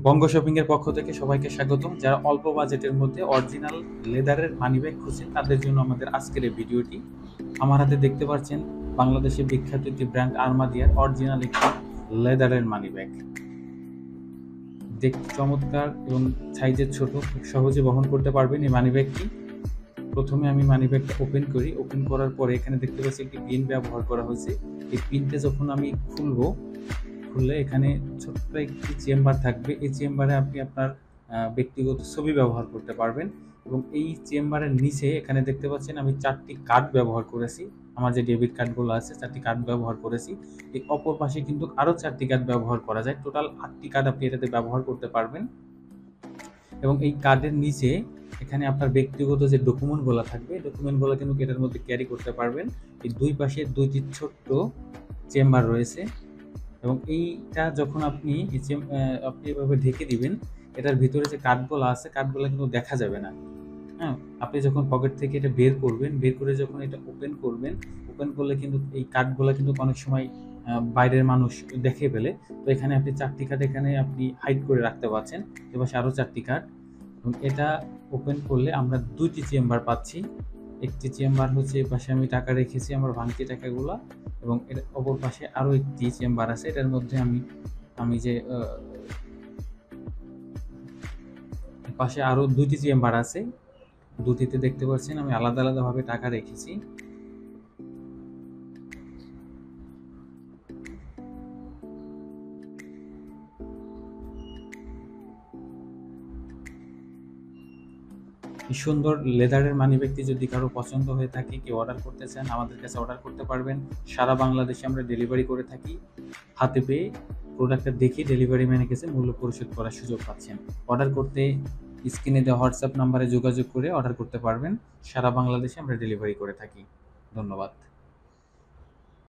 বঙ্গ shopping এর পক্ষ থেকে সবাইকে স্বাগতম। যারা অল্প বাজেটের মধ্যে অরিজিনাল লেদারের মানিব্যাগ খুঁজছেন তাদের জন্য আমাদের আজকের এই ভিডিওটি। আমার হাতে দেখতে পাচ্ছেন বাংলাদেশের বিখ্যাত একটি ব্র্যান্ড আরমাদিয়ার অরিজিনাল একটি লেদারের মানিব্যাগ। দেখতে চমৎকার এবং সাইজের ছোট, খুব সহজে বহন করতে পারবেন এই মানিব্যাগটি। প্রথমে আমি মানিব্যাগটা ওপেন করি। ওপেন করার পরে এখানে দেখতে পাচ্ছি একটি পিন ব্যবহার করা হয়েছে। এই পিনটা যখন আমি খুললে এখানে ছোট্ট একটি চেম্বার থাকবে। এই চেম্বারে আপনি আপনার ব্যক্তিগত ছবি ব্যবহার করতে পারবেন এবং এই চেম্বারের নিচে এখানে দেখতে পাচ্ছেন আমি 4টি কার্ড ব্যবহার করেছি। আমার যে ডেবিট কার্ডগুলো আছে 4টি কার্ড ব্যবহার করেছি। এই অপর পাশে কিন্তু আরও 4টি কার্ড ব্যবহার করা যায়। টোটাল 8টি কার্ড আপনি এটাতে ব্যবহার করতে পারবেন এবং এই কার্ডের নিচে এখানে আপনার ব্যক্তিগত যে ডকুমেন্টগুলো থাকবে ডকুমেন্টগুলো কিন্তু এটার মধ্যে ক্যারি করতে পারবেন। এই দুই পাশে 2টি ছোট্ট চেম্বার রয়েছে এবং এইটা যখন আপনি এভাবে ঢেকে দিবেন, এটার ভিতরে যে কার্ডগুলো আছে কার্ডগুলো কিন্তু দেখা যাবে না। হ্যাঁ, আপনি যখন পকেট থেকে এটা বের করবেন, বের করে যখন এটা ওপেন করবেন, ওপেন করলে কিন্তু এই কার্ডগুলো কিন্তু অনেক সময় বাইরের মানুষ দেখে ফেলে। তো এখানে আপনি 4টি কার্ড এখানে আপনি হাইড করে রাখতে পারছেন। এপাশে আরও 4টি কার্ড এবং এটা ওপেন করলে আমরা 2টি চেম্বার পাচ্ছি। একটি চেম্বার হচ্ছে এপাশে আমি টাকা রেখেছি আমার ভাঙতি টাকাগুলা এবং এর অপর পাশে আরও একটি চেম্বার আছে। এটার মধ্যে আমি যে পাশে আরও 2টি চেম্বার আছে। দুটিতে দেখতে পাচ্ছেন আমি আলাদা আলাদাভাবে টাকা রেখেছি। এই সুন্দর লেদারের মানিব্যাগটি যদি কারো পছন্দ হয়ে থাকে, কেউ অর্ডার করতে চান, আমাদের কাছে অর্ডার করতে পারবেন। সারা বাংলাদেশে আমরা ডেলিভারি করে থাকি। হাতে পেয়ে প্রোডাক্টটা দেখে ডেলিভারি ম্যানের কাছে মূল্য পরিশোধ করার সুযোগ পাচ্ছেন। অর্ডার করতে স্ক্রিনে দেওয়া হোয়াটসঅ্যাপ নাম্বারে যোগাযোগ করে অর্ডার করতে পারবেন। সারা বাংলাদেশে আমরা ডেলিভারি করে থাকি। ধন্যবাদ।